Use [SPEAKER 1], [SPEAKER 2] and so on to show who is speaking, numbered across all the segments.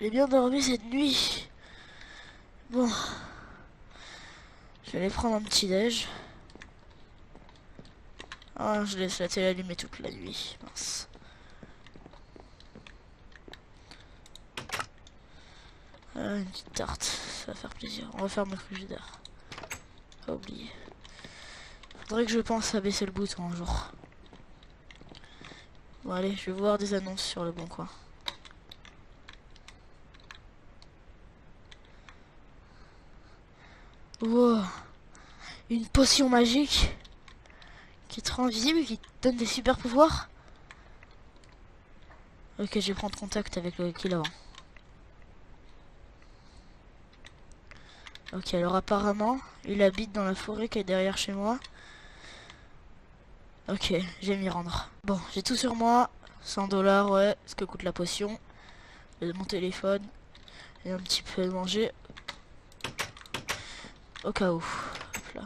[SPEAKER 1] J'ai bien dormi cette nuit. Bon, je vais aller prendre un petit déj. Ah, je laisse la télé allumée toute la nuit. Mince. Une petite tarte, ça va faire plaisir. On va faire le frigidaire. Pas oublier. Faudrait que je pense à baisser le bouton un jour. Bon allez, je vais voir des annonces sur le bon coin. Wow, une potion magique qui te rend invisible, qui te donne des super pouvoirs. Ok, je vais prendre contact avec le kill avant. Ok, alors apparemment, il habite dans la forêt qui est derrière chez moi. Ok, je vais m'y rendre. Bon, j'ai tout sur moi. 100 $, ouais, ce que coûte la potion. Mon téléphone. Et un petit peu de manger. Au cas où. Hop là.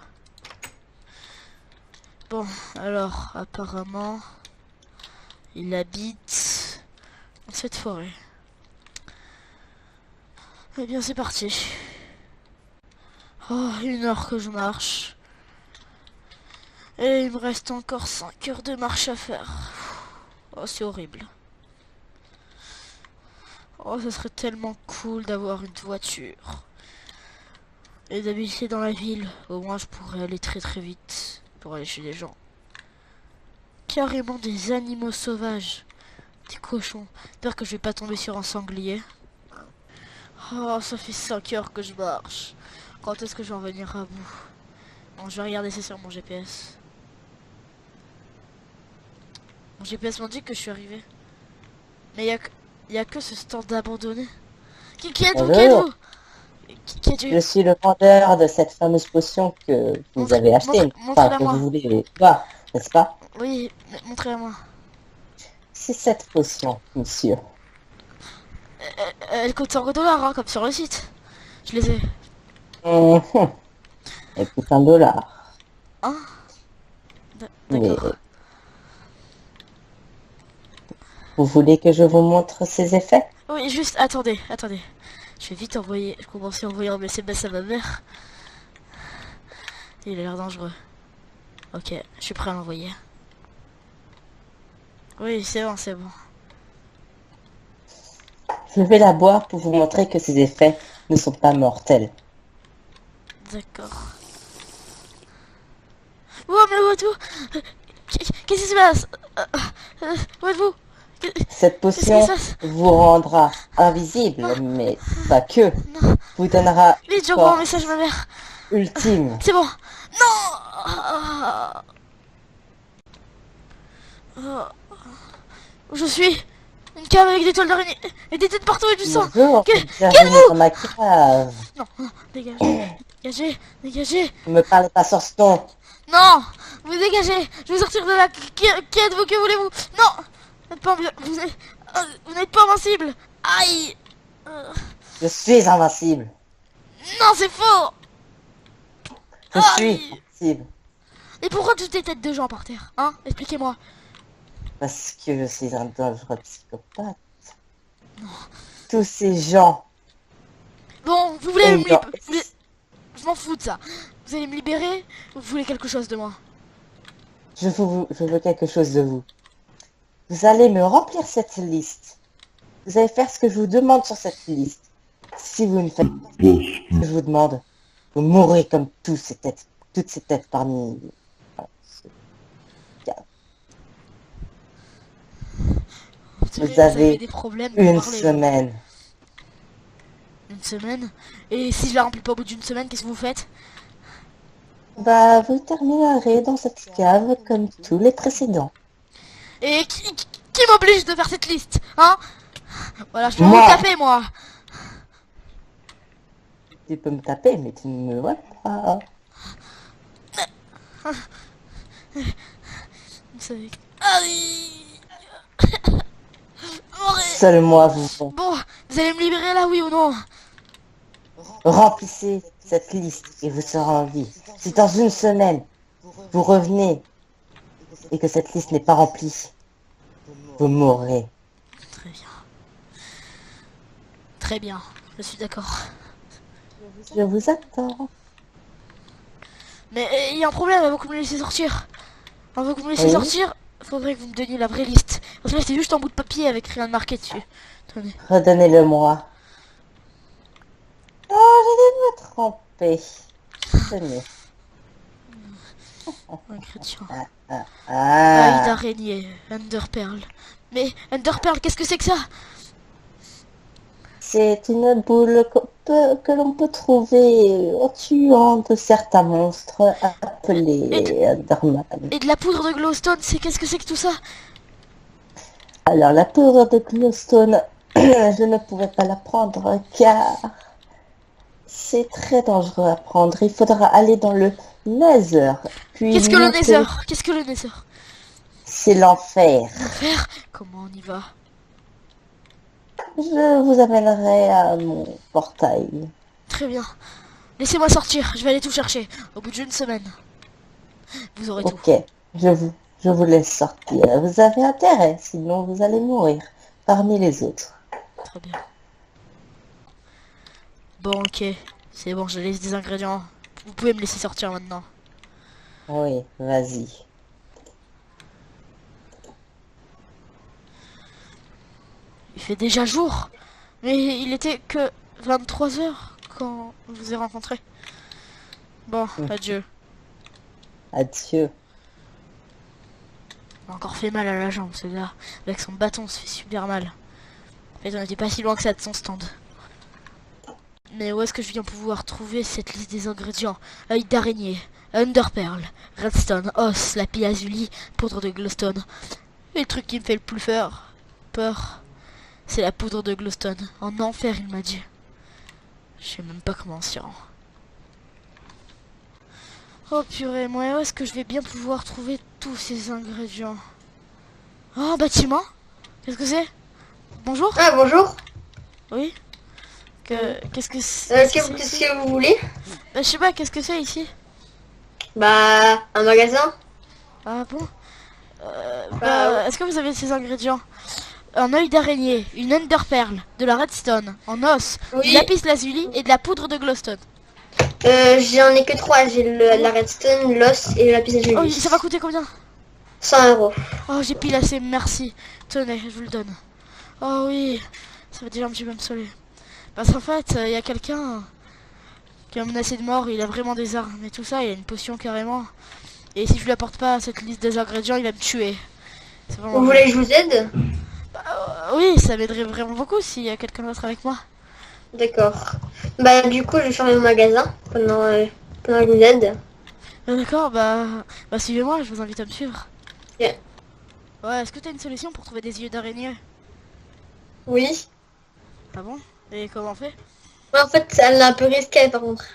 [SPEAKER 1] Bon, alors, apparemment, il habite dans cette forêt. Eh bien, c'est parti. Oh, 1 heure que je marche. Et il me reste encore 5 heures de marche à faire. Oh, c'est horrible. Oh, ça serait tellement cool d'avoir une voiture. Et d'habiter dans la ville. Au moins, je pourrais aller très très vite pour aller chez les gens. Carrément des animaux sauvages. Des cochons. J'espère que je vais pas tomber sur un sanglier. Oh, ça fait 5 heures que je marche. Quand est-ce que je vais en venir à bout? Bon, je vais regarder ça sur mon GPS. Mon GPS m'indique que je suis arrivé. Mais y a que ce stand abandonné. Qui êtes-vous? Qui
[SPEAKER 2] Bonjour,
[SPEAKER 1] êtes-vous? Qui êtes-vous?
[SPEAKER 2] je suis le vendeur de cette fameuse potion que vous avez achetée, enfin
[SPEAKER 1] Montrez-la
[SPEAKER 2] que vous
[SPEAKER 1] moi.
[SPEAKER 2] voulez voir, n'est-ce pas?
[SPEAKER 1] Oui, montrez-la moi.
[SPEAKER 2] C'est cette potion, monsieur.
[SPEAKER 1] Elle coûte 100 $, hein, comme sur le site. Je les ai.
[SPEAKER 2] Mhm. Elle coûte $1.
[SPEAKER 1] Hein? D'accord.
[SPEAKER 2] Mais vous voulez que je vous montre ses effets?
[SPEAKER 1] Oui, juste, attendez. Je vais vite envoyer, je commence à envoyer un SMS à ma mère. Il a l'air dangereux. Ok, je suis prêt à l'envoyer. Oui, c'est bon.
[SPEAKER 2] Je vais la boire pour vous montrer que ses effets ne sont pas mortels.
[SPEAKER 1] D'accord. Oh, mais où êtes-vous? Qu'est-ce qui se passe? Où êtes-vous?
[SPEAKER 2] Cette
[SPEAKER 1] Qu'est-ce qui se
[SPEAKER 2] potion
[SPEAKER 1] passe?
[SPEAKER 2] vous rendra invisible,
[SPEAKER 1] Non,
[SPEAKER 2] mais pas que.
[SPEAKER 1] non.
[SPEAKER 2] Vous donnera une
[SPEAKER 1] Vite, j'envoie un message à ma
[SPEAKER 2] force
[SPEAKER 1] mère.
[SPEAKER 2] ultime.
[SPEAKER 1] C'est bon. Non. Où je suis? Une cave avec des toiles d'araignée et des têtes partout et du sang.
[SPEAKER 2] Bonjour,
[SPEAKER 1] Qui
[SPEAKER 2] bienvenue
[SPEAKER 1] êtes-vous?
[SPEAKER 2] dans ma cave.
[SPEAKER 1] Non, dégagez.
[SPEAKER 2] Ne me parlez pas sur ce ton.
[SPEAKER 1] Non, vous dégagez. Je vais sortir de là. Qui êtes-vous? Que voulez-vous? Non, vous n'êtes pas invincible. Aïe. Euh,
[SPEAKER 2] Je suis invincible.
[SPEAKER 1] non, c'est faux.
[SPEAKER 2] Je suis
[SPEAKER 1] Aïe.
[SPEAKER 2] invincible.
[SPEAKER 1] Et pourquoi toutes les têtes de gens par terre? Hein? Expliquez-moi.
[SPEAKER 2] Parce que je suis un dangereux psychopathe. Tous ces gens
[SPEAKER 1] Bon, vous voulez me
[SPEAKER 2] ayant...
[SPEAKER 1] libérer? Je m'en fous de ça. Vous allez me libérer ou vous voulez quelque chose de moi?
[SPEAKER 2] Je veux quelque chose de vous. Vous allez me remplir cette liste. Vous allez faire ce que je vous demande sur cette liste. Si vous ne faites pas ce que je vous demande, vous mourrez comme toutes ces têtes parmi... Vous
[SPEAKER 1] Vous avez
[SPEAKER 2] avez
[SPEAKER 1] des problèmes de
[SPEAKER 2] une
[SPEAKER 1] parler, vous.
[SPEAKER 2] semaine.
[SPEAKER 1] Une semaine? Et si je la remplis pas au bout d'une semaine, qu'est-ce que vous faites?
[SPEAKER 2] Bah, vous terminerez dans cette cave comme tous les précédents.
[SPEAKER 1] Et qui m'oblige de faire cette liste? Hein? Voilà, je peux vous
[SPEAKER 2] Moi,
[SPEAKER 1] taper, moi.
[SPEAKER 2] tu peux me taper, mais tu ne me vois pas.
[SPEAKER 1] Vous savez... Aïe. Mourir.
[SPEAKER 2] Seul moi vous vois.
[SPEAKER 1] Bon, vous allez me libérer là, oui ou non?
[SPEAKER 2] Remplissez cette liste et vous serez en vie. Si dans une semaine, vous revenez et que cette liste n'est pas remplie, vous mourrez.
[SPEAKER 1] Très bien. Très bien, je suis d'accord.
[SPEAKER 2] Je vous attends.
[SPEAKER 1] Mais il y a un problème avant que vous me laissiez sortir. Avant que vous me laissiez
[SPEAKER 2] Oui.
[SPEAKER 1] sortir, faudrait que vous me donniez la vraie liste. Parce que là, c'est juste un bout de papier avec rien de marqué dessus. Tenez.
[SPEAKER 2] Redonnez-le-moi. Oh, j'ai dû me tromper. Tenez.
[SPEAKER 1] Ingrédients. Œil
[SPEAKER 2] Ah.
[SPEAKER 1] d'araignée, Enderpearl. Mais Enderpearl, qu'est-ce que c'est que ça?
[SPEAKER 2] C'est une boule que l'on peut trouver en tuant de certains monstres appelés Enderman.
[SPEAKER 1] Et de la poudre de glowstone, qu'est-ce que c'est que tout ça?
[SPEAKER 2] Alors, la poudre de glowstone, je ne pourrais pas la prendre car c'est très dangereux à prendre. Il faudra aller dans le Nether. Puis
[SPEAKER 1] Qu'est-ce que le
[SPEAKER 2] monter-
[SPEAKER 1] Nether? Qu'est-ce que le Nether?
[SPEAKER 2] C'est l'enfer.
[SPEAKER 1] L'enfer? Comment on y va?
[SPEAKER 2] Je vous amènerai à mon portail.
[SPEAKER 1] Très bien. Laissez-moi sortir, je vais aller tout chercher. Au bout d'une semaine. Vous aurez tout.
[SPEAKER 2] Ok, je vous laisse sortir. Vous avez intérêt, sinon vous allez mourir parmi les autres.
[SPEAKER 1] Très bien. Bon, ok. C'est bon, je laisse des ingrédients. Vous pouvez me laisser sortir maintenant.
[SPEAKER 2] Oui, vas-y.
[SPEAKER 1] Il fait déjà jour. Mais il était que 23 heures quand je vous ai rencontré. Bon, adieu.
[SPEAKER 2] Adieu.
[SPEAKER 1] Il m'a encore fait mal à la jambe, ce gars. Avec son bâton, on se fait super mal. En fait, on n'était pas si loin que ça de son stand. Mais où est-ce que je viens pouvoir trouver cette liste des ingrédients? Œil d'araignée, Enderpearl, Redstone, os, lapis lazuli, poudre de glowstone. Et le truc qui me fait le plus peur, c'est la poudre de glowstone. En enfer, il m'a dit. Je sais même pas comment on s'y rend. Oh purée, moi où est-ce que je vais bien pouvoir trouver tous ces ingrédients? Oh, un bâtiment? Qu'est-ce que c'est? Bonjour?
[SPEAKER 3] Ah, bonjour.
[SPEAKER 1] Oui? Qu'est-ce que c'est?
[SPEAKER 3] Qu'est-ce que vous voulez?
[SPEAKER 1] Bah, je sais pas, qu'est-ce que c'est ici?
[SPEAKER 3] Bah, un magasin.
[SPEAKER 1] Ah bon? Est-ce que vous avez ces ingrédients? Un œil d'araignée, une enderpearl, de la redstone, en os, du
[SPEAKER 3] Oui.
[SPEAKER 1] lapis lazuli et de la poudre de glowstone.
[SPEAKER 3] J'en ai que 3. J'ai la redstone, l'os et le lapis lazuli.
[SPEAKER 1] Oh, ça va coûter combien?
[SPEAKER 3] 100 €.
[SPEAKER 1] Oh, j'ai pile assez, merci. Tenez, je vous le donne. Oh oui, ça va déjà un petit peu me soler. Parce qu'en fait, il y a quelqu'un qui m'a menacé de mort, il a vraiment des armes et tout ça, il a une potion carrément. Et si je lui apporte pas cette liste des ingrédients, il va me tuer. C'est vraiment
[SPEAKER 3] Vous voulez que je vous aide?
[SPEAKER 1] oui, ça m'aiderait vraiment beaucoup s'il y a quelqu'un d'autre avec moi.
[SPEAKER 3] D'accord. Bah, du coup, je vais fermer mon magasin pendant que je vous aide.
[SPEAKER 1] D'accord, bah suivez-moi, je vous invite à me suivre.
[SPEAKER 3] Yeah.
[SPEAKER 1] Ouais, est-ce que t'as une solution pour trouver des yeux d'araignée?
[SPEAKER 3] Oui.
[SPEAKER 1] Ah bon? Et comment on fait?
[SPEAKER 3] Ouais, en fait, elle est un peu risquée par contre.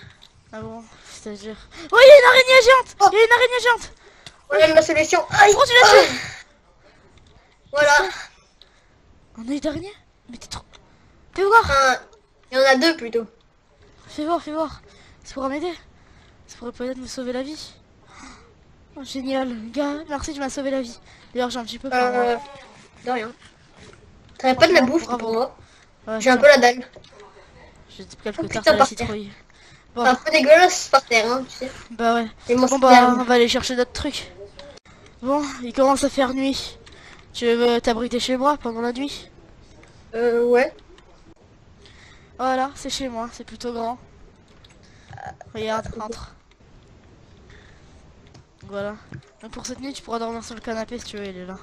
[SPEAKER 1] Ah bon? C'est-à-dire... Oh, il y a une araignée géante! Il y a une araignée géante!
[SPEAKER 3] Voilà ma solution. Aïe.
[SPEAKER 1] Oh, tu l'as tué!
[SPEAKER 3] Voilà.
[SPEAKER 1] Un œil d'araignée? Mais t'es trop... Fais voir!
[SPEAKER 3] Il y en a 2 plutôt.
[SPEAKER 1] Fais voir, fais voir. Ça pourra m'aider. Ça pourrait peut-être me sauver la vie. Oh, génial, gars, merci, tu m'as sauvé la vie. D'ailleurs, j'ai un petit peu faim, moi.
[SPEAKER 3] De rien. T'aurais pas de la bouffe
[SPEAKER 1] Bravo.
[SPEAKER 3] pour moi?
[SPEAKER 1] Ouais,
[SPEAKER 3] J'ai un peu la dalle.
[SPEAKER 1] j'ai quelques
[SPEAKER 3] Oh, putain,
[SPEAKER 1] tartes à la
[SPEAKER 3] par terre.
[SPEAKER 1] citrouille. Bon,
[SPEAKER 3] C'est un peu dégueulasse par terre, hein, tu sais.
[SPEAKER 1] bah ouais.
[SPEAKER 3] Et mon
[SPEAKER 1] Bon bah,
[SPEAKER 3] citerne.
[SPEAKER 1] on va aller chercher d'autres trucs. Bon, il commence à faire nuit. Tu veux t'abriter chez moi pendant la nuit?
[SPEAKER 3] Ouais.
[SPEAKER 1] Voilà, c'est chez moi, c'est plutôt grand. Regarde, entre. Voilà. Donc pour cette nuit, tu pourras dormir sur le canapé si tu veux, il est là.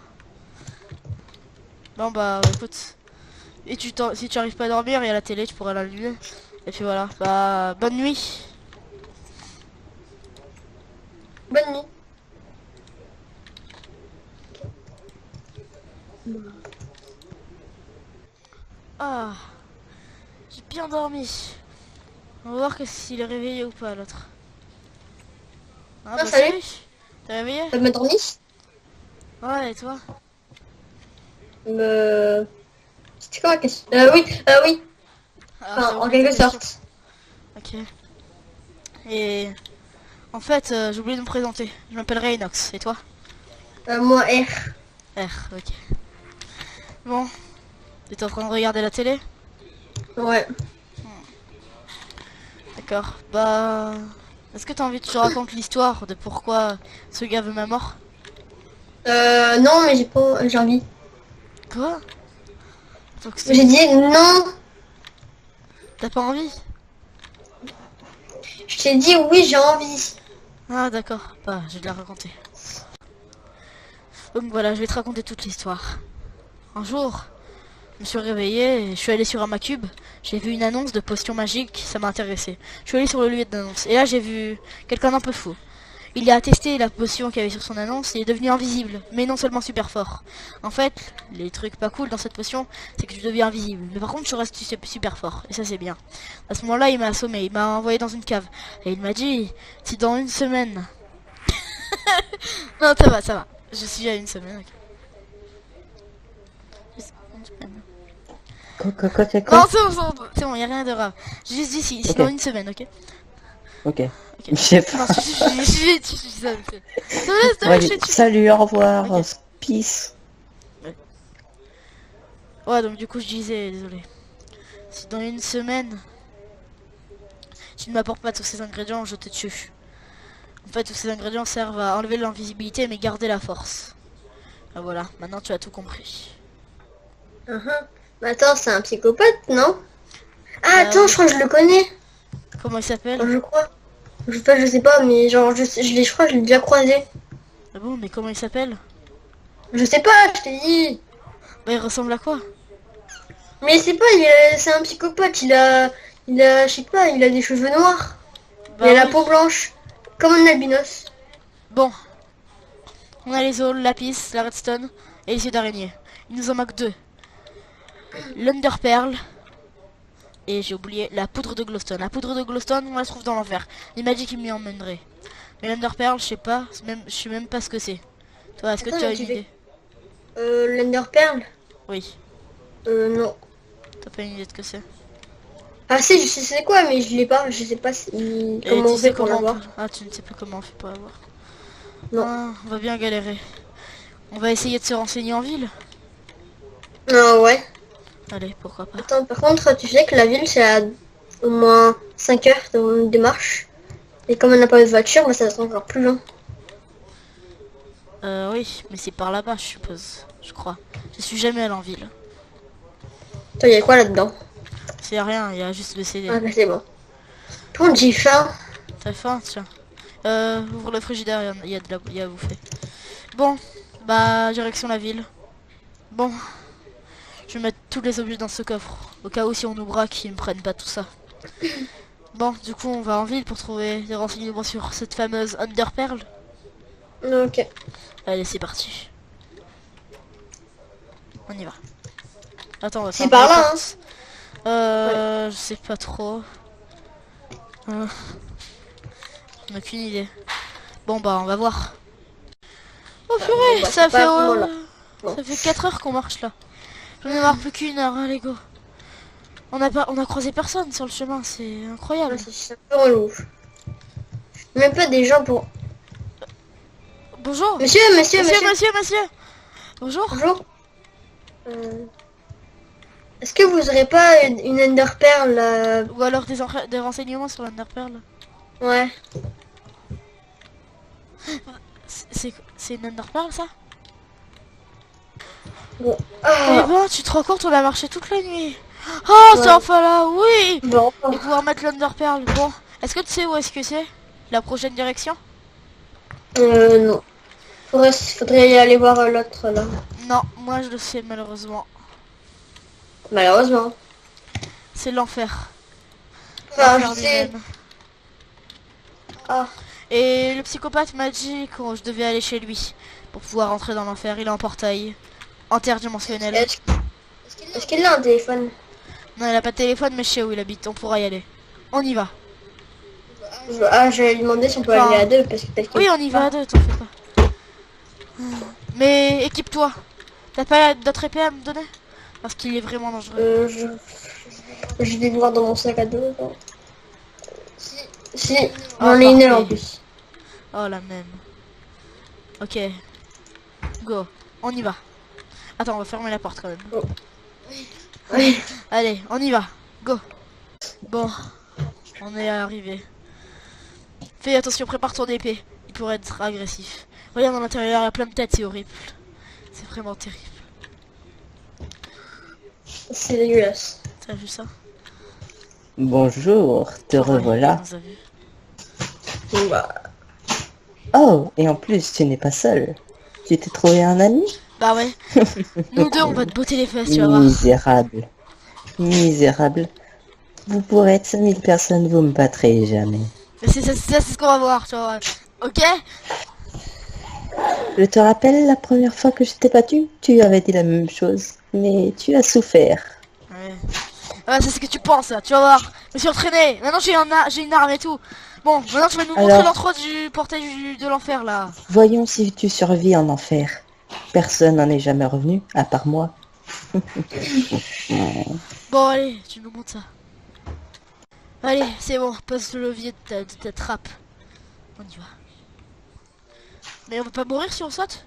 [SPEAKER 1] Bon bah, écoute. Et si tu arrives pas à dormir, il y a la télé, tu pourras l'allumer. Et puis voilà, bah, bonne nuit.
[SPEAKER 3] Bonne nuit.
[SPEAKER 1] Ah, j'ai bien dormi. On va voir s'il est réveillé ou pas l'autre. Ah bah
[SPEAKER 3] salut.
[SPEAKER 1] T'es réveillé?
[SPEAKER 3] T'as bien dormi?
[SPEAKER 1] Ouais, et toi?
[SPEAKER 3] C'était quoi la question? Oui, oui.
[SPEAKER 1] Ah,
[SPEAKER 3] Enfin,
[SPEAKER 1] t'as
[SPEAKER 3] en
[SPEAKER 1] oublié
[SPEAKER 3] quelque
[SPEAKER 1] ta question.
[SPEAKER 3] sorte.
[SPEAKER 1] Ok. Et en fait, j'ai oublié de me présenter. Je m'appelle Raynox. Et toi?
[SPEAKER 3] Moi, R.
[SPEAKER 1] R, ok. Bon. T'es en train de regarder la télé?
[SPEAKER 3] Ouais.
[SPEAKER 1] D'accord. Bah... Est-ce que t'as envie que je te raconte l'histoire de pourquoi ce gars veut ma mort?
[SPEAKER 3] Non, mais j'ai envie.
[SPEAKER 1] Quoi? Donc
[SPEAKER 3] J'ai dit non.
[SPEAKER 1] t'as pas envie?
[SPEAKER 3] Je t'ai dit oui, j'ai envie.
[SPEAKER 1] Ah d'accord. Bah, je vais te la raconter. Donc voilà, je vais te raconter toute l'histoire. Un jour, je me suis réveillé, et je suis allé sur Amacube, j'ai vu une annonce de potion magique, ça m'a intéressé. Je suis allé sur le lieu d'annonce, et là j'ai vu quelqu'un d'un peu fou. Il a testé la potion qu'il y avait sur son annonce et est devenu invisible, mais non seulement super fort. En fait, les trucs pas cool dans cette potion, c'est que je deviens invisible, mais par contre je reste super fort, et ça c'est bien. À ce moment-là, il m'a assommé, il m'a envoyé dans une cave, et il m'a dit, si dans une semaine... Non, ça va, je suis à une semaine, ok.
[SPEAKER 2] Quoi, c'est
[SPEAKER 1] Non,
[SPEAKER 2] quoi?
[SPEAKER 1] c'est bon, y a rien de grave. J'ai juste dit si
[SPEAKER 2] Ok.
[SPEAKER 1] dans une semaine, ok?
[SPEAKER 2] Ok.
[SPEAKER 1] Ok.
[SPEAKER 2] Je sais pas.
[SPEAKER 1] Non, je suis ça.
[SPEAKER 2] Ouais, salut, au revoir.
[SPEAKER 1] Ok.
[SPEAKER 2] Peace.
[SPEAKER 1] Ouais, donc du coup, je disais, désolé. Si dans une semaine, tu ne m'apportes pas tous ces ingrédients, je te tue. En fait, tous ces ingrédients servent à enlever l'invisibilité, mais garder la force. Ah, voilà, maintenant tu as tout compris.
[SPEAKER 3] Mais attends, c'est un psychopathe, non? Ah, attends,
[SPEAKER 1] oui.
[SPEAKER 3] je crois que je le connais.
[SPEAKER 1] Comment il s'appelle?
[SPEAKER 3] Je crois. Je sais pas, mais genre, je crois que je l'ai déjà croisé.
[SPEAKER 1] Ah bon, mais comment il s'appelle?
[SPEAKER 3] Je sais pas, je t'ai dit.
[SPEAKER 1] Bah, il ressemble à quoi?
[SPEAKER 3] Mais c'est pas, c'est un psychopathe. Je sais pas, il a des cheveux noirs.
[SPEAKER 1] Bah,
[SPEAKER 3] Il a la
[SPEAKER 1] oui.
[SPEAKER 3] peau blanche, comme un albinos.
[SPEAKER 1] Bon, on a les os, le lapis, la redstone et les yeux d'araignée. Il nous en manque deux. L'Underpearl et j'ai oublié la poudre de glowstone. La poudre de glowstone, on la trouve dans l'enfer. Il m'a dit qu'il m'y emmènerait. Mais l'Underpearl, je sais pas, je sais même pas ce que c'est. Toi, est-ce que
[SPEAKER 3] Attends,
[SPEAKER 1] tu as
[SPEAKER 3] mais
[SPEAKER 1] une idée?
[SPEAKER 3] l'Enderpearl.
[SPEAKER 1] Oui,
[SPEAKER 3] Non.
[SPEAKER 1] t'as pas une idée de ce que c'est.
[SPEAKER 3] Ah si, je sais c'est quoi, mais je l'ai pas. Je sais pas
[SPEAKER 1] Et
[SPEAKER 3] comment
[SPEAKER 1] tu
[SPEAKER 3] on
[SPEAKER 1] sais
[SPEAKER 3] fait pour
[SPEAKER 1] comment on
[SPEAKER 3] l'avoir.
[SPEAKER 1] peut... Ah, tu ne sais plus comment on fait pour l'avoir.
[SPEAKER 3] Non.
[SPEAKER 1] Ah, on va bien galérer. On va essayer de se renseigner en ville.
[SPEAKER 3] Ah ouais.
[SPEAKER 1] Allez, pourquoi pas.
[SPEAKER 3] Attends, par contre, tu sais que la ville, c'est à au moins 5 heures de marche. Et comme on n'a pas de voiture, bah, ça sera encore plus long.
[SPEAKER 1] Oui, mais c'est par là-bas, je suppose. Je crois. Je suis jamais allé en ville.
[SPEAKER 3] Toi, il y a quoi là-dedans?
[SPEAKER 1] C'est rien, il y a juste le CD.
[SPEAKER 3] Ah bah c'est bon. Par contre, j'ai faim.
[SPEAKER 1] T'as faim, tiens. Ouvre le frigidaire, il y a il y a à bouffer. Bon, bah, direction la ville. Bon, je vais mettre tous les objets dans ce coffre. Au cas où si on nous braque, ils me prennent pas tout ça. Bon, du coup, on va en ville pour trouver des renseignements sur cette fameuse Underpearl.
[SPEAKER 3] Ok.
[SPEAKER 1] Allez, c'est parti. On y va. Attends, on va
[SPEAKER 3] C'est
[SPEAKER 1] fermer
[SPEAKER 3] par
[SPEAKER 1] les
[SPEAKER 3] là, hein.
[SPEAKER 1] portes. Je sais pas trop. J'en ai aucune idée. Bon, bah, on va voir. Oh purée,
[SPEAKER 3] bah, c'est pas à ce moment-là. Bon.
[SPEAKER 1] ça fait 4 heures qu'on marche là. J'en ai marre plus qu'une heure, hein, les gars. On a croisé personne sur le chemin, c'est incroyable.
[SPEAKER 3] Ouais, c'est un peu relou. Même pas des gens pour...
[SPEAKER 1] Bonjour.
[SPEAKER 3] Monsieur, monsieur, monsieur.
[SPEAKER 1] Monsieur. Bonjour.
[SPEAKER 3] Bonjour. Est-ce que vous aurez pas une Enderpearl
[SPEAKER 1] Ou alors des renseignements sur l'Underpearl.
[SPEAKER 3] Ouais.
[SPEAKER 1] C'est une Underpearl ça?
[SPEAKER 3] Bon.
[SPEAKER 1] Eh
[SPEAKER 3] Ah.
[SPEAKER 1] ben, tu te rends compte, on a marché toute la nuit. Oh,
[SPEAKER 3] Ouais.
[SPEAKER 1] c'est enfin là, oui.
[SPEAKER 3] Bon.
[SPEAKER 1] Et pouvoir mettre l'Underpearl. Bon, est-ce que tu sais où est-ce que c'est? La prochaine direction?
[SPEAKER 3] Non. Faudrait y aller voir l'autre là.
[SPEAKER 1] Non, moi je le sais malheureusement.
[SPEAKER 3] Malheureusement.
[SPEAKER 1] C'est l'enfer.
[SPEAKER 3] Enfin,
[SPEAKER 1] L'enfer
[SPEAKER 3] je sais.
[SPEAKER 1] lui-même.
[SPEAKER 3] Ah.
[SPEAKER 1] Et le psychopathe m'a dit que je devais aller chez lui pour pouvoir entrer dans l'enfer. Il a un portail interdimensionnel.
[SPEAKER 3] Est-ce qu'il a un téléphone?
[SPEAKER 1] Non, il a pas de téléphone, mais je sais où il habite. On pourra y aller. On y va.
[SPEAKER 3] Je vais lui demander si on peut
[SPEAKER 1] Enfin,
[SPEAKER 3] aller à deux parce que peut-être qu'il
[SPEAKER 1] Oui, on y va à deux, t'en fais pas. Mais équipe-toi. T'as pas d'autres épées à me donner? Parce qu'il est vraiment dangereux.
[SPEAKER 3] Je vais voir dans mon sac à dos. Attends. Si,
[SPEAKER 1] Oh,
[SPEAKER 3] j'en ai une
[SPEAKER 1] parfait.
[SPEAKER 3] en plus.
[SPEAKER 1] Oh, la même. Ok. Go. On y va. Attends, on va fermer la porte quand même.
[SPEAKER 3] Oui.
[SPEAKER 1] Allez, on y va. Go. Bon, on est arrivé. Fais attention, prépare ton épée. Il pourrait être agressif. Regarde dans l'intérieur, il y a plein de têtes, c'est horrible. C'est vraiment terrible.
[SPEAKER 3] C'est dégueulasse.
[SPEAKER 1] T'as vu ça?
[SPEAKER 2] Bonjour, te
[SPEAKER 1] Ouais,
[SPEAKER 2] revoilà.
[SPEAKER 1] on nous a vu.
[SPEAKER 3] Bon, bah,
[SPEAKER 2] Oh, et en plus, tu n'es pas seul. Tu t'es trouvé un ami?
[SPEAKER 1] Bah ouais. Nous deux, on va te botter les fesses, tu vas voir.
[SPEAKER 2] Misérable. Misérable. Vous pourrez être 5000 personnes, vous me battrez jamais.
[SPEAKER 1] Mais c'est ça, c'est ce qu'on va voir, tu vois. Ok?
[SPEAKER 2] Je te rappelle, la première fois que je t'ai battu, tu avais dit la même chose. Mais tu as souffert.
[SPEAKER 1] Ouais. Ouais, c'est ce que tu penses, là, tu vas voir. Je me suis entraîné. Maintenant, j'ai une arme et tout. Bon, maintenant, tu vas nous montrer
[SPEAKER 2] Alors
[SPEAKER 1] l'intro du portail de l'enfer, là.
[SPEAKER 2] Voyons si tu survis en enfer. Personne n'en est jamais revenu, à part moi.
[SPEAKER 1] Bon, allez, tu nous montres ça. Allez, c'est bon, passe le levier de ta trappe. On y va. Mais on va pas mourir si on saute?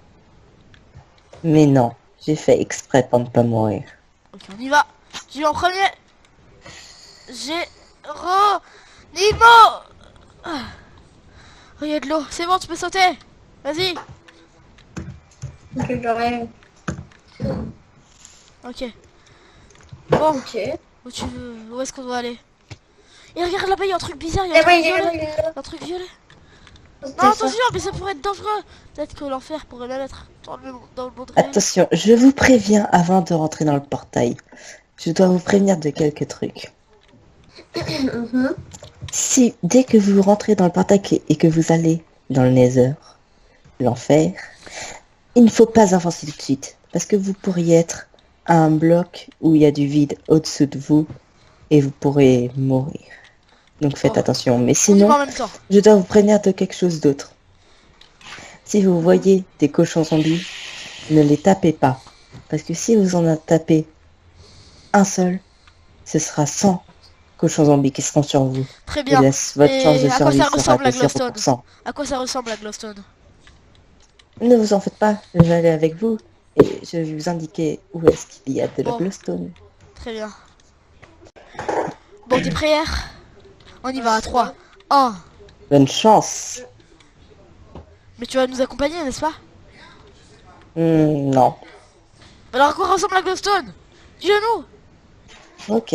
[SPEAKER 2] Mais non, j'ai fait exprès pour ne pas mourir.
[SPEAKER 1] Ok, on y va. J'y vais en premier. Nimo. Ah. Oh, y a de l'eau. C'est bon, tu peux sauter. Vas-y.
[SPEAKER 3] ok, j'arrive.
[SPEAKER 1] Ok. Bon,
[SPEAKER 3] Ok.
[SPEAKER 1] où tu veux? Où est-ce qu'on doit aller? Et regarde là-bas, il y a un truc bizarre. Il y a
[SPEAKER 3] Eh
[SPEAKER 1] un truc
[SPEAKER 3] ouais, il est là,
[SPEAKER 1] violet.
[SPEAKER 3] il est là.
[SPEAKER 1] Un truc violet.
[SPEAKER 3] C'était
[SPEAKER 1] Non,
[SPEAKER 3] ça.
[SPEAKER 1] attention, mais ça pourrait être dangereux. Peut-être que l'enfer pourrait même être dans le monde réel.
[SPEAKER 2] Attention, je vous préviens avant de rentrer dans le portail. Je dois vous prévenir de quelques trucs.
[SPEAKER 3] Mhm.
[SPEAKER 2] Si, dès que vous rentrez dans le portail et que vous allez dans le Nether, l'enfer, il ne faut pas avancer tout de suite. Parce que vous pourriez être à un bloc où il y a du vide au-dessous de vous et vous pourrez mourir. Donc faites
[SPEAKER 1] Oh.
[SPEAKER 2] attention. Mais
[SPEAKER 1] On y
[SPEAKER 2] sinon,
[SPEAKER 1] va en même temps.
[SPEAKER 2] je dois vous prévenir de quelque chose d'autre. Si vous voyez des cochons zombies, ne les tapez pas. Parce que si vous en tapez un seul, ce sera 100 cochons zombies qui seront sur vous.
[SPEAKER 1] Très
[SPEAKER 2] Et
[SPEAKER 1] bien.
[SPEAKER 2] votre
[SPEAKER 1] Et
[SPEAKER 2] chance de
[SPEAKER 1] à quoi
[SPEAKER 2] survie
[SPEAKER 1] ça
[SPEAKER 2] sera
[SPEAKER 1] ressemble
[SPEAKER 2] de
[SPEAKER 1] la glowstone?
[SPEAKER 2] 0%.
[SPEAKER 1] À quoi ça ressemble la glowstone?
[SPEAKER 2] Ne vous en faites pas, je vais aller avec vous. Et je vais vous indiquer où est-ce qu'il y a de la
[SPEAKER 1] Bon.
[SPEAKER 2] glowstone.
[SPEAKER 1] Très bien. Bon, t'es prêt, R? On y va à 3. 1.
[SPEAKER 2] Bonne chance.
[SPEAKER 1] Mais tu vas nous accompagner, n'est-ce pas?
[SPEAKER 2] Non.
[SPEAKER 1] Alors à quoi ressemble la glowstone? Dis-le-nous.
[SPEAKER 2] Ok.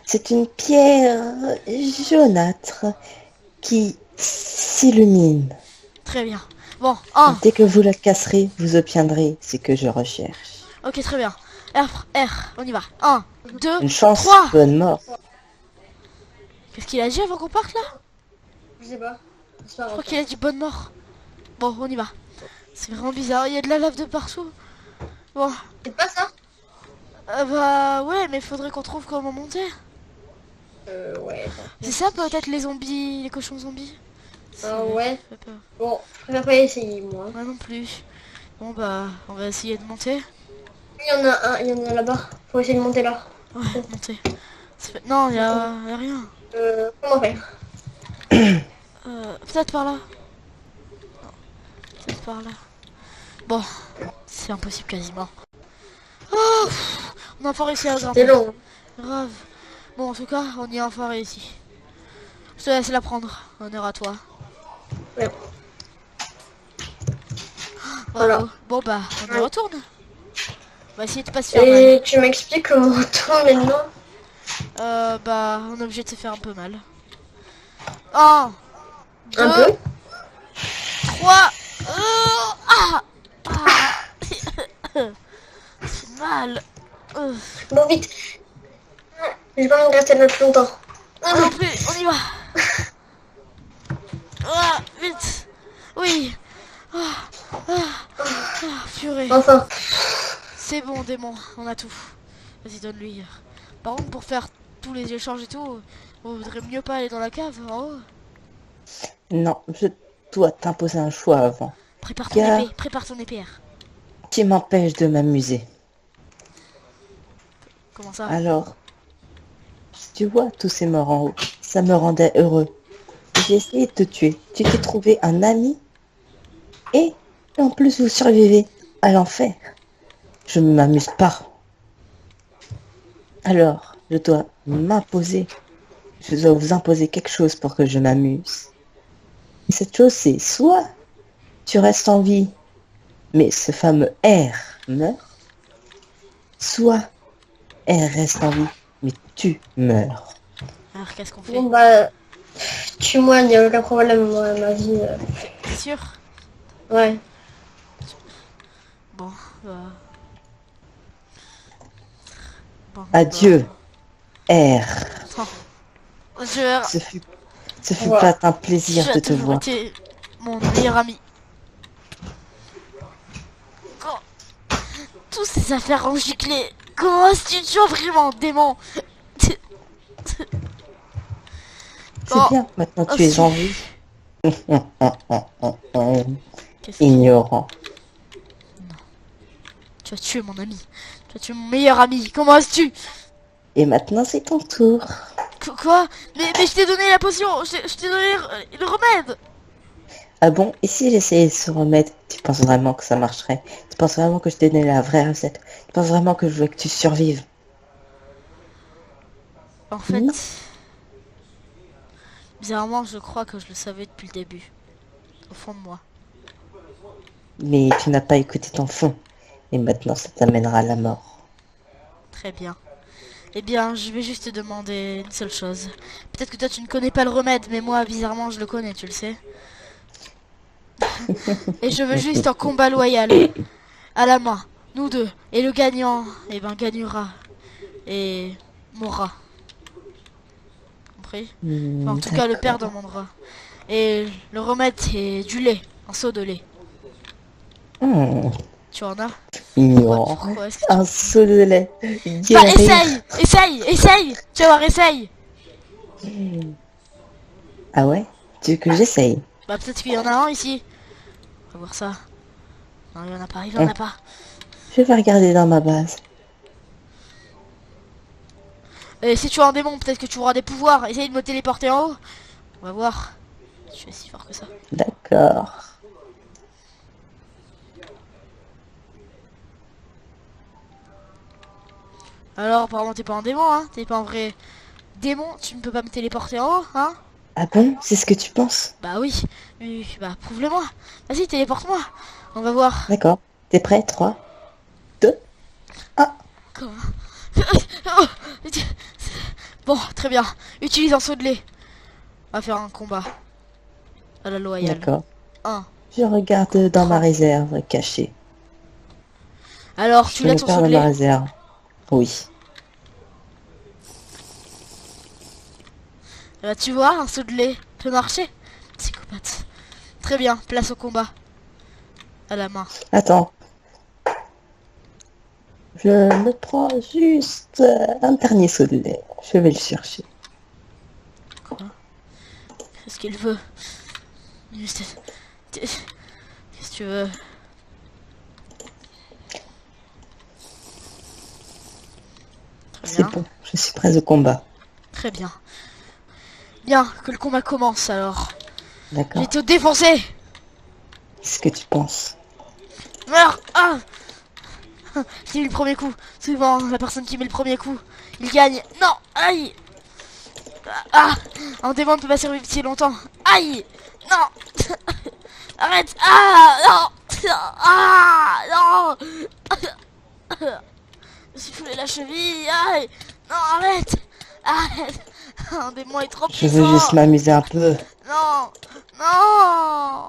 [SPEAKER 2] C'est une pierre jaunâtre qui s'illumine.
[SPEAKER 1] Très bien. Bon, 1.
[SPEAKER 2] Dès que vous la casserez, vous obtiendrez ce que je recherche.
[SPEAKER 1] Ok, très bien. R, on y va. 1, 2,
[SPEAKER 2] Une chance,
[SPEAKER 1] 3.
[SPEAKER 2] bonne mort.
[SPEAKER 1] Qu'est-ce qu'il a dit avant qu'on parte là?
[SPEAKER 3] Je sais pas.
[SPEAKER 1] Je crois qu'il a dit bonne mort. Bon, on y va. C'est vraiment bizarre, il y a de la lave de partout. Bon,
[SPEAKER 3] C'est pas ça?
[SPEAKER 1] bah ouais, mais faudrait qu'on trouve comment monter.
[SPEAKER 3] Ouais.
[SPEAKER 1] C'est ça peut-être les zombies, les cochons zombies?
[SPEAKER 3] Ah ouais.
[SPEAKER 1] Ça fait peur.
[SPEAKER 3] Bon, je préfère pas essayer, moi.
[SPEAKER 1] Moi non plus. Bon bah, on va essayer de monter.
[SPEAKER 3] Il y en a là-bas. Faut essayer de monter là.
[SPEAKER 1] Ouais, monter. Non, y a rien.
[SPEAKER 3] Comment faire?
[SPEAKER 1] Peut-être par là. Non, peut-être par là. Bon, c'est impossible quasiment. Oh, on a enfin réussi à
[SPEAKER 3] C'est
[SPEAKER 1] grimper.
[SPEAKER 3] long.
[SPEAKER 1] Grave. Bon, en tout cas, on y a enfin réussi. Je te laisse la prendre. Honneur à toi.
[SPEAKER 3] Ouais.
[SPEAKER 1] Bravo.
[SPEAKER 3] Voilà.
[SPEAKER 1] Bon bah, on y retourne. On va essayer de pas se faire mal.
[SPEAKER 3] Et tu m'expliques comment on retourne maintenant?
[SPEAKER 1] Bah, on est obligé de se faire un peu mal. 1, 2,
[SPEAKER 3] Un peu?
[SPEAKER 1] 3. C'est mal.
[SPEAKER 3] Bon, vite. J'ai pas envie de rester là plus longtemps.
[SPEAKER 1] Non plus, on y va. Vite. Oui. Purée.
[SPEAKER 3] Enfin.
[SPEAKER 1] C'est bon, démon, on a tout. Vas-y, donne-lui. Par contre, pour faire tous les échanges et tout, on voudrait mieux pas aller dans la cave en haut.
[SPEAKER 2] Non, je dois t'imposer un choix avant.
[SPEAKER 1] Prépare ton épée, R.
[SPEAKER 2] Qui m'empêche de m'amuser.
[SPEAKER 1] Comment ça?
[SPEAKER 2] Alors, tu vois tous ces morts en haut, ça me rendait heureux. J'ai essayé de te tuer. Tu t'es trouvé un ami et en plus vous survivez à l'enfer. Je ne m'amuse pas. Alors, je dois m'imposer. Je dois vous imposer quelque chose pour que je m'amuse. Et cette chose, c'est soit tu restes en vie, mais ce fameux R meurt, soit R reste en vie, mais tu meurs.
[SPEAKER 1] Alors, qu'est-ce qu'on fait?
[SPEAKER 3] Bon, bah, tue-moi, il n'y a aucun problème, moi, ma vie.
[SPEAKER 1] T'es sûr?
[SPEAKER 3] Ouais.
[SPEAKER 1] Bon, bah... Bon,
[SPEAKER 2] Adieu, R.
[SPEAKER 1] bah... Je...
[SPEAKER 2] Ce fut
[SPEAKER 3] Voilà.
[SPEAKER 2] pas un plaisir
[SPEAKER 1] Tu as
[SPEAKER 2] de te
[SPEAKER 1] toujours
[SPEAKER 2] voir.
[SPEAKER 1] été mon meilleur ami. Oh, tous ces affaires ont giclé. Comment est-ce que tu es vraiment démon?
[SPEAKER 2] C'est
[SPEAKER 1] Oh.
[SPEAKER 2] bien, maintenant
[SPEAKER 1] Oh,
[SPEAKER 2] tu es
[SPEAKER 1] si.
[SPEAKER 2] en vie.
[SPEAKER 1] Qu'est-ce que...
[SPEAKER 2] Ignorant.
[SPEAKER 1] Tu as tué mon ami. Tu as tué mon meilleur ami. Comment est-ce que tu...
[SPEAKER 2] Et maintenant c'est ton tour.
[SPEAKER 1] Quoi? Mais je t'ai donné la potion. Je t'ai donné le remède.
[SPEAKER 2] Ah bon? Et si j'essayais ce remède, tu penses vraiment que ça marcherait? Tu penses vraiment que je t'ai donné la vraie recette? Tu penses vraiment que je veux que tu survives?
[SPEAKER 1] En fait...
[SPEAKER 2] Non.
[SPEAKER 1] Bizarrement, je crois que je le savais depuis le début. Au fond de moi.
[SPEAKER 2] Mais tu n'as pas écouté ton fond. Et maintenant ça t'amènera à la mort.
[SPEAKER 1] Très bien. Eh bien, je vais juste te demander une seule chose. Peut-être que toi, tu ne connais pas le remède, mais moi, bizarrement, je le connais, tu le sais. Et je veux juste un combat loyal. À la main. Nous deux. Et le gagnant, eh ben, gagnera. Et mourra. Compris? Enfin, en tout cas, le perdant mourra. Et le remède, c'est du lait. Un seau de lait. Tu en as?
[SPEAKER 2] Ignorant.
[SPEAKER 1] Pourquoi est-ce que
[SPEAKER 2] Un seau de lait.
[SPEAKER 1] Bah, essaye. Tu vas voir, essaye.
[SPEAKER 2] Ah ouais? Tu veux que j'essaye?
[SPEAKER 1] Bah, peut-être qu'il y en a un ici. On va voir ça. Non, il y en a pas, il y en a pas.
[SPEAKER 2] Je vais regarder dans ma base.
[SPEAKER 1] Et si tu es un démon, peut-être que tu auras des pouvoirs. Essaye de me téléporter en haut. On va voir. Je suis si fort que ça.
[SPEAKER 2] D'accord.
[SPEAKER 1] Alors, apparemment, t'es pas un démon, hein? T'es pas un vrai démon. Tu ne peux pas me téléporter en haut, hein?
[SPEAKER 2] Ah bon? C'est ce que tu penses?
[SPEAKER 1] Bah oui. Oui, bah, prouve-le-moi. Vas-y, téléporte-moi. On va voir.
[SPEAKER 2] D'accord. T'es prêt? 3, 2, 1.
[SPEAKER 1] Comment? Bon, très bien. Utilise un seau de lait. On va faire un combat. À la loyale.
[SPEAKER 2] D'accord.
[SPEAKER 1] 1.
[SPEAKER 2] Je regarde dans ma réserve cachée.
[SPEAKER 1] Alors, tu
[SPEAKER 2] Je
[SPEAKER 1] l'as ton
[SPEAKER 2] regarde
[SPEAKER 1] seau de
[SPEAKER 2] dans ma
[SPEAKER 1] lait?
[SPEAKER 2] réserve. Oui.
[SPEAKER 1] Bah, tu vois, un seau de lait peut marcher. Psychopathe. Très bien, place au combat. À la main.
[SPEAKER 2] Attends. Je me prends juste un dernier seau de lait. Je vais le chercher.
[SPEAKER 1] Quoi? Qu'est-ce qu'il veut? Qu'est-ce que tu veux? Très
[SPEAKER 2] C'est
[SPEAKER 1] bien.
[SPEAKER 2] bon. Je suis prêt au combat.
[SPEAKER 1] Très bien. Bien, que le combat commence alors. Je
[SPEAKER 2] D'accord.
[SPEAKER 1] vais te défoncer!
[SPEAKER 2] Qu'est-ce que tu penses?
[SPEAKER 1] Meurs! Ah! J'ai eu le premier coup. Souvent, la personne qui met le premier coup, il gagne. Non! Aïe! Ah! Un démon ne peut pas survivre si longtemps. Aïe! Non! Arrête! Ah! Non! Ah! Non! Je me suis foulé la cheville. Aïe! Non, arrête! Arrête! Un démon est trop
[SPEAKER 2] Je
[SPEAKER 1] puissant.
[SPEAKER 2] veux juste m'amuser un peu.
[SPEAKER 1] Non! Non!